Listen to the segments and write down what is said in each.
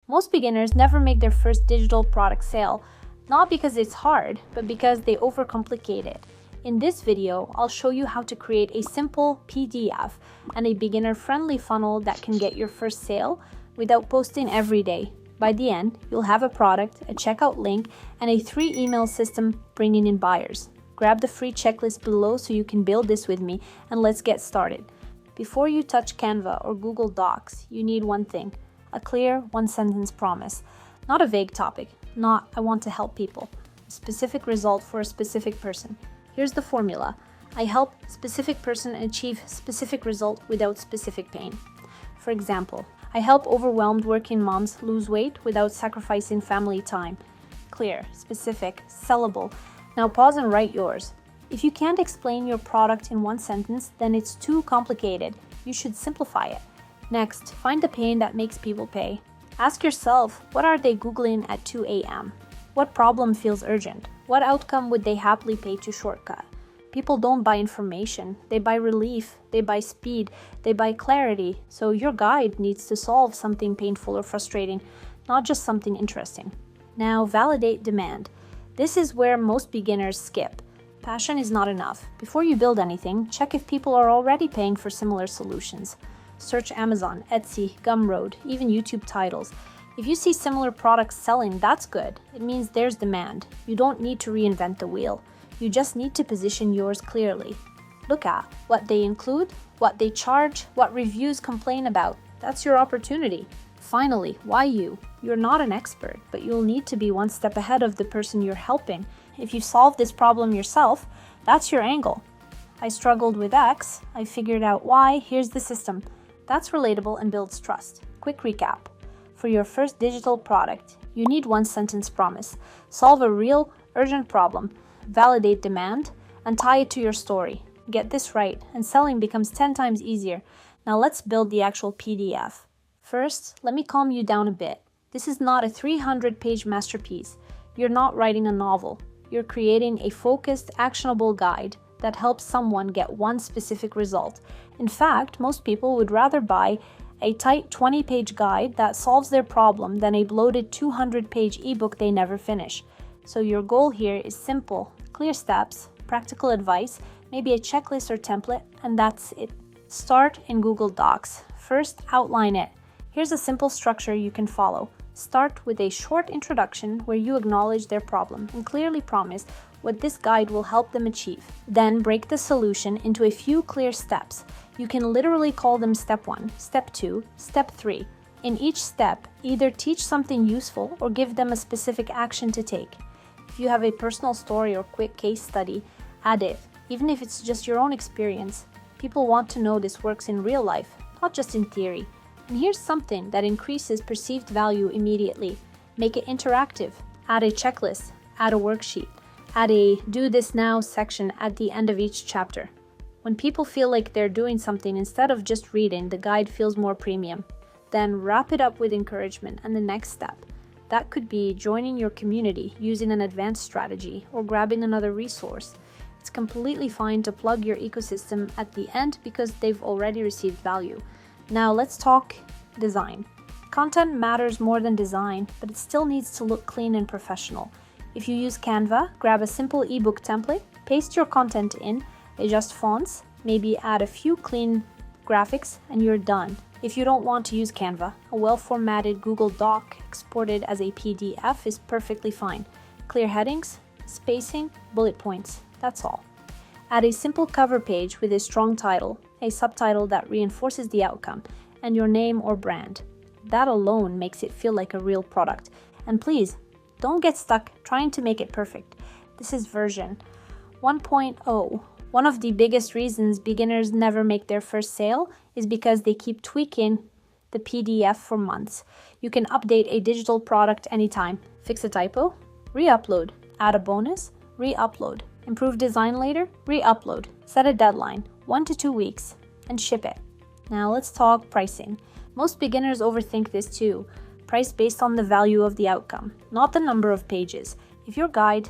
Most beginners never make their first digital product sale, not because it's hard, but because they overcomplicate it. In this video, I'll show you how to create a simple PDF and a beginner-friendly funnel that can get your first sale without posting every day. By the end, you'll have a product, a checkout link, and a 3-email system bringing in buyers. Grab the free checklist below so you can build this with me, and let's get started. Before you touch Canva or Google Docs, you need one thing: a clear, one-sentence promise. Not a vague topic, not "I want to help people." A specific result for a specific person. Here's the formula: I help specific person achieve specific result without specific pain. For example, I help overwhelmed working moms lose weight without sacrificing family time. Clear, specific, sellable. Now pause and write yours. If you can't explain your product in one sentence, then it's too complicated. You should simplify it. Next, find the pain that makes people pay. Ask yourself, what are they Googling at 2 a.m.? What problem feels urgent? What outcome would they happily pay to shortcut? People don't buy information, they buy relief, they buy speed, they buy clarity. So your guide needs to solve something painful or frustrating, not just something interesting. Now validate demand. This is where most beginners skip. Passion is not enough. Before you build anything, check if people are already paying for similar solutions. Search Amazon, Etsy, Gumroad, even YouTube titles. If you see similar products selling, that's good. It means there's demand. You don't need to reinvent the wheel. You just need to position yours clearly. Look at what they include, what they charge, what reviews complain about. That's your opportunity. Finally, why you? You're not an expert, but you'll need to be one step ahead of the person you're helping. If you solve this problem yourself, that's your angle. I struggled with X, I figured out Y, here's the system. That's relatable and builds trust. Quick recap. For your first digital product, you need one sentence promise. Solve a real, urgent problem. Validate demand, and tie it to your story. Get this right, and selling becomes 10 times easier. Now let's build the actual PDF. First, let me calm you down a bit. This is not a 300-page masterpiece. You're not writing a novel. You're creating a focused, actionable guide that helps someone get one specific result. In fact, most people would rather buy a tight 20-page guide that solves their problem than a bloated 200-page ebook they never finish. So your goal here is simple: clear steps, practical advice, maybe a checklist or template, and that's it. Start in Google Docs. First, outline it. Here's a simple structure you can follow. Start with a short introduction where you acknowledge their problem and clearly promise what this guide will help them achieve. Then break the solution into a few clear steps. You can literally call them step 1, step 2, step 3. In each step, either teach something useful or give them a specific action to take. If you have a personal story or quick case study, add it. Even if it's just your own experience, people want to know this works in real life, not just in theory. And here's something that increases perceived value immediately. Make it interactive. Add a checklist, add a worksheet, add a do this now section at the end of each chapter. When people feel like they're doing something instead of just reading, the guide feels more premium. Then wrap it up with encouragement and the next step. That could be joining your community, using an advanced strategy, or grabbing another resource. It's completely fine to plug your ecosystem at the end because they've already received value. Now let's talk design. Content matters more than design, but it still needs to look clean and professional. If you use Canva, grab a simple ebook template, paste your content in, adjust fonts, maybe add a few clean graphics, and you're done. If you don't want to use Canva, a well-formatted Google Doc exported as a PDF is perfectly fine. Clear headings, spacing, bullet points, that's all. Add a simple cover page with a strong title, a subtitle that reinforces the outcome, and your name or brand. That alone makes it feel like a real product. And please, don't get stuck trying to make it perfect. This is version 1.0. One of the biggest reasons beginners never make their first sale is because they keep tweaking the PDF for months. You can update a digital product anytime. Fix a typo, re-upload. Add a bonus, re-upload. Improve design later, re-upload. Set a deadline, 1 to 2 weeks, and ship it. Now let's talk pricing. Most beginners overthink this too. Price based on the value of the outcome, not the number of pages. If your guide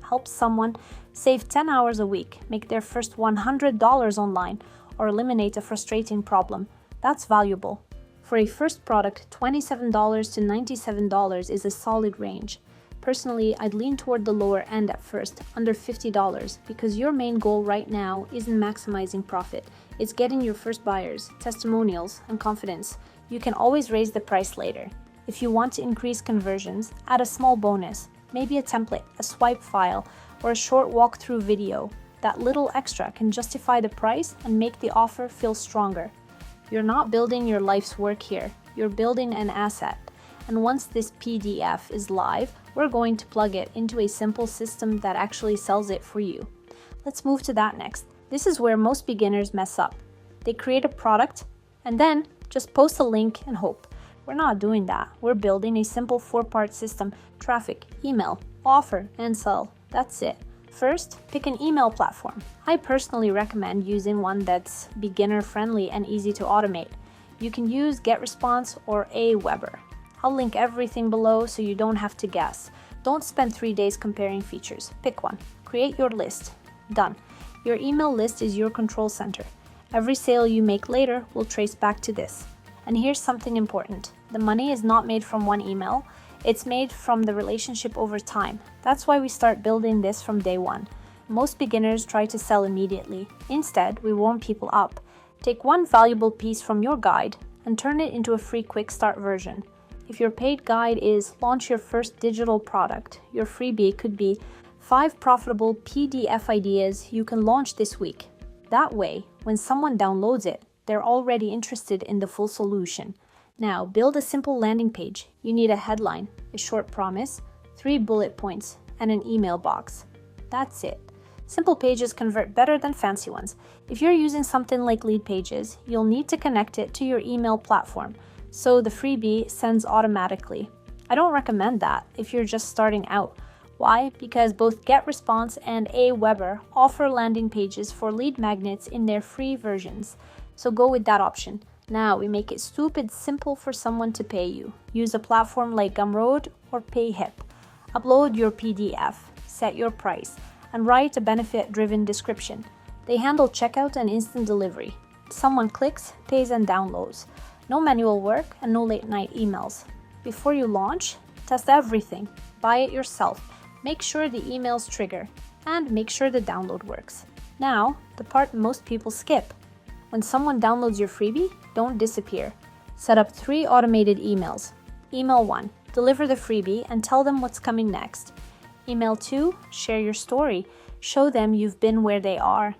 helps someone save 10 hours a week, make their first $100 online, or eliminate a frustrating problem, that's valuable. For a first product, $27 to $97 is a solid range. Personally, I'd lean toward the lower end at first, under $50, because your main goal right now isn't maximizing profit. It's getting your first buyers, testimonials, and confidence. You can always raise the price later. If you want to increase conversions, add a small bonus, maybe a template, a swipe file, or a short walkthrough video. That little extra can justify the price and make the offer feel stronger. You're not building your life's work here, you're building an asset. And once this PDF is live, we're going to plug it into a simple system that actually sells it for you. Let's move to that next. This is where most beginners mess up. They create a product and then just post a link and hope. We're not doing that. We're building a simple 4-part system: traffic, email, offer, and sell. That's it. First, pick an email platform. I personally recommend using one that's beginner-friendly and easy to automate. You can use GetResponse or Aweber. I'll link everything below so you don't have to guess. Don't spend 3 days comparing features. Pick one. Create your list. Done. Your email list is your control center. Every sale you make later will trace back to this. And here's something important. The money is not made from one email. It's made from the relationship over time. That's why we start building this from day one. Most beginners try to sell immediately. Instead, we warm people up. Take one valuable piece from your guide and turn it into a free quick start version. If your paid guide is launch your first digital product, your freebie could be 5 profitable PDF ideas you can launch this week. That way, when someone downloads it, they're already interested in the full solution. Now, build a simple landing page. You need a headline, a short promise, 3 bullet points, and an email box. That's it. Simple pages convert better than fancy ones. If you're using something like Lead Pages, you'll need to connect it to your email platform, so the freebie sends automatically. I don't recommend that if you're just starting out. Why? Because both GetResponse and Aweber offer landing pages for lead magnets in their free versions, so go with that option. Now we make it stupid simple for someone to pay you. Use a platform like Gumroad or Payhip. Upload your PDF, set your price, and write a benefit-driven description. They handle checkout and instant delivery. Someone clicks, pays, and downloads. No manual work and no late-night emails. Before you launch, test everything. Buy it yourself. Make sure the emails trigger, and make sure the download works. Now, the part most people skip. When someone downloads your freebie, don't disappear. Set up 3 automated emails. Email 1, deliver the freebie and tell them what's coming next. Email 2, share your story. Show them you've been where they are.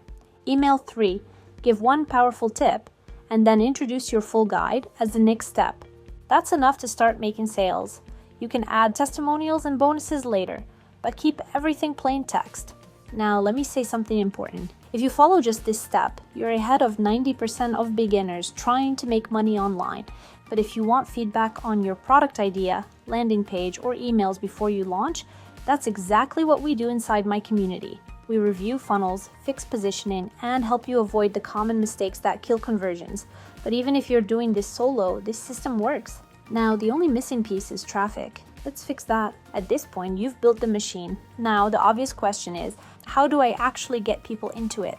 Email 3, give one powerful tip, and then introduce your full guide as the next step. That's enough to start making sales. You can add testimonials and bonuses later, but keep everything plain text. Now, let me say something important. If you follow just this step, you're ahead of 90% of beginners trying to make money online. But if you want feedback on your product idea, landing page, or emails before you launch, that's exactly what we do inside my community. We review funnels, fix positioning, and help you avoid the common mistakes that kill conversions. But even if you're doing this solo, this system works. Now, the only missing piece is traffic. Let's fix that. At this point, you've built the machine. Now, the obvious question is, how do I actually get people into it?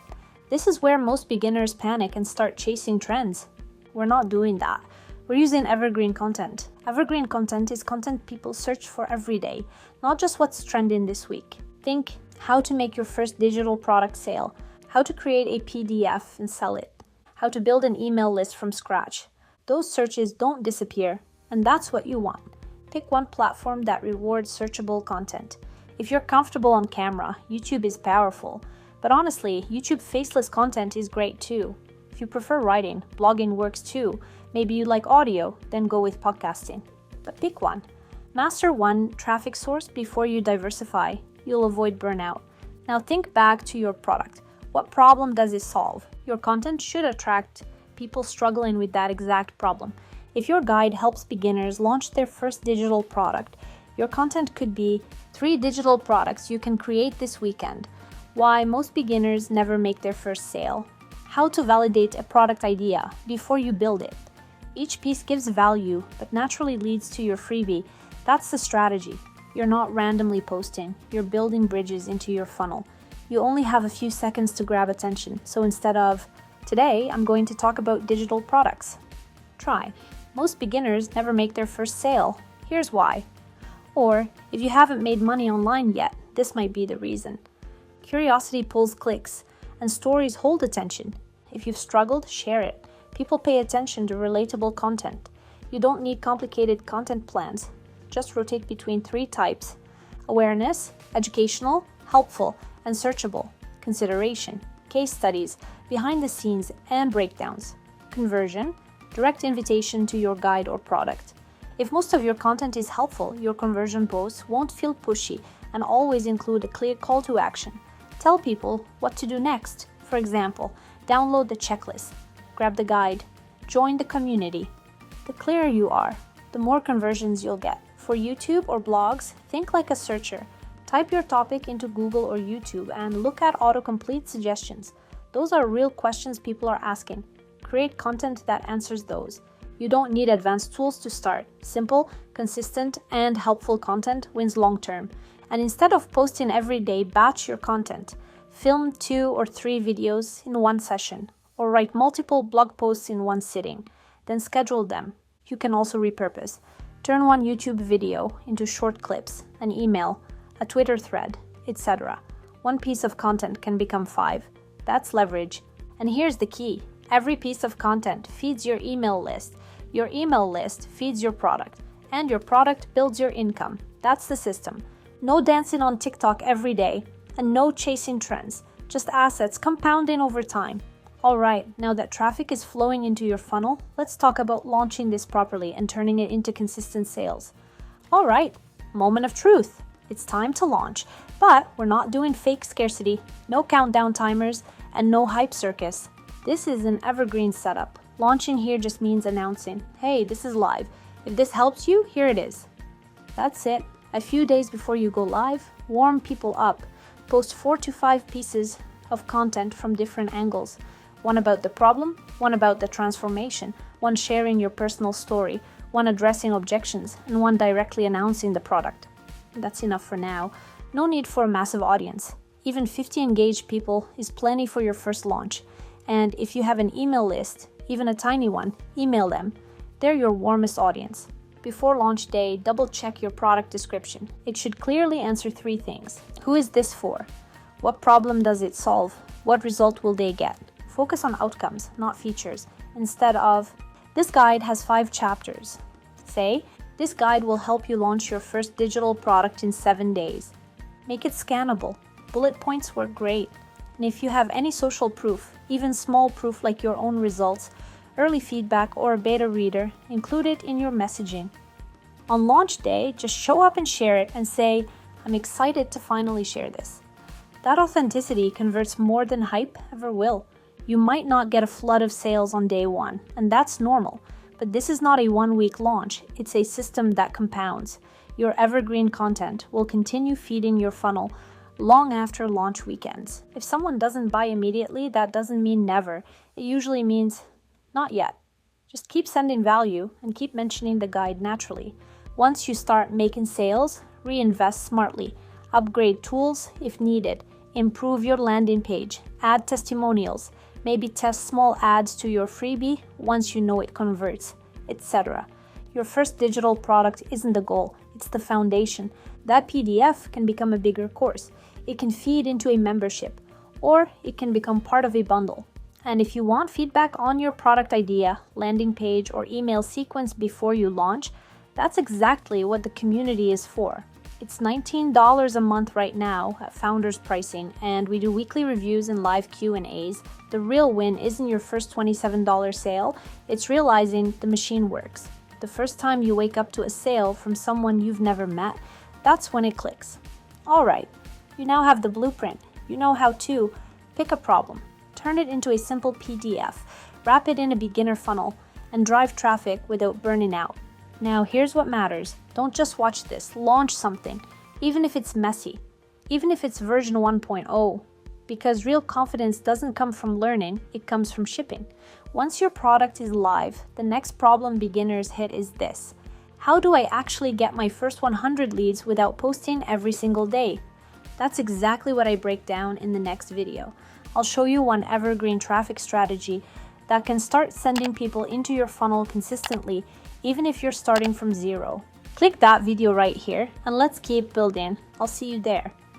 This is where most beginners panic and start chasing trends. We're not doing that. We're using evergreen content. Evergreen content is content people search for every day, not just what's trending this week. Think how to make your first digital product sale, how to create a PDF and sell it, how to build an email list from scratch. Those searches don't disappear, and that's what you want. Pick one platform that rewards searchable content. If you're comfortable on camera, YouTube is powerful. But honestly, YouTube faceless content is great too. If you prefer writing, blogging works too. Maybe you like audio, then go with podcasting. But pick one. Master one traffic source before you diversify. You'll avoid burnout. Now think back to your product. What problem does it solve? Your content should attract people struggling with that exact problem. If your guide helps beginners launch their first digital product, your content could be 3 digital products you can create this weekend. Why most beginners never make their first sale. How to validate a product idea before you build it. Each piece gives value, but naturally leads to your freebie. That's the strategy. You're not randomly posting. You're building bridges into your funnel. You only have a few seconds to grab attention. So instead of, today I'm going to talk about digital products, try, Most beginners never make their first sale. Here's why. Or, if you haven't made money online yet, this might be the reason. Curiosity pulls clicks, and stories hold attention. If you've struggled, share it. People pay attention to relatable content. You don't need complicated content plans. Just rotate between 3 types: awareness, educational, helpful, and searchable, consideration, case studies, behind the scenes, and breakdowns, conversion, direct invitation to your guide or product. If most of your content is helpful, your conversion posts won't feel pushy and always include a clear call to action. Tell people what to do next. For example, download the checklist, grab the guide, join the community. The clearer you are, the more conversions you'll get. For YouTube or blogs, think like a searcher. Type your topic into Google or YouTube and look at autocomplete suggestions. Those are real questions people are asking. Create content that answers those. You don't need advanced tools to start. Simple, consistent, and helpful content wins long term. And instead of posting every day, batch your content. Film 2 or 3 videos in one session, or write multiple blog posts in one sitting. Then schedule them. You can also repurpose. Turn one YouTube video into short clips, an email, a Twitter thread, etc. One piece of content can become 5. That's leverage. And here's the key. Every piece of content feeds your email list. Your email list feeds your product, and your product builds your income. That's the system. No dancing on TikTok every day, and no chasing trends, just assets compounding over time. Alright, now that traffic is flowing into your funnel, let's talk about launching this properly and turning it into consistent sales. Alright, moment of truth. It's time to launch, but we're not doing fake scarcity, no countdown timers, and no hype circus. This is an evergreen setup. Launching here just means announcing, hey, this is live. If this helps you, here it is. That's it. A few days before you go live, warm people up. Post 4 to 5 pieces of content from different angles. One about the problem, one about the transformation, one sharing your personal story, one addressing objections, and one directly announcing the product. That's enough for now. No need for a massive audience. Even 50 engaged people is plenty for your first launch. And if you have an email list, even a tiny one, email them. They're your warmest audience. Before launch day, double check your product description. It should clearly answer 3 things. Who is this for? What problem does it solve? What result will they get? Focus on outcomes, not features, instead of, this guide has 5 chapters. Say, this guide will help you launch your first digital product in 7 days. Make it scannable. Bullet points work great. And if you have any social proof, even small proof like your own results, early feedback, or a beta reader, include it in your messaging. On launch day, just show up and share it and say, I'm excited to finally share this. That authenticity converts more than hype ever will. You might not get a flood of sales on day 1, and that's normal. But this is not a 1-week launch, it's a system that compounds. Your evergreen content will continue feeding your funnel long after launch weekends. If someone doesn't buy immediately, that doesn't mean never. It usually means not yet. Just keep sending value and keep mentioning the guide naturally. Once you start making sales, reinvest smartly. Upgrade tools if needed. Improve your landing page. Add testimonials. Maybe test small ads to your freebie once you know it converts, etc. Your first digital product isn't the goal, it's the foundation. That PDF can become a bigger course. It can feed into a membership, or it can become part of a bundle. And if you want feedback on your product idea, landing page, or email sequence before you launch, that's exactly what the community is for. It's $19 a month right now at Founders pricing, and we do weekly reviews and live Q&As. The real win isn't your first $27 sale, it's realizing the machine works. The first time you wake up to a sale from someone you've never met, that's when it clicks. Alright, you now have the blueprint. You know how to pick a problem, turn it into a simple PDF, wrap it in a beginner funnel, and drive traffic without burning out. Now here's what matters. Don't just watch this, launch something, even if it's messy, even if it's version 1.0, because real confidence doesn't come from learning, it comes from shipping. Once your product is live, the next problem beginners hit is this. How do I actually get my first 100 leads without posting every single day? That's exactly what I break down in the next video. I'll show you one evergreen traffic strategy that can start sending people into your funnel consistently even if you're starting from zero. Click that video right here and let's keep building. I'll see you there.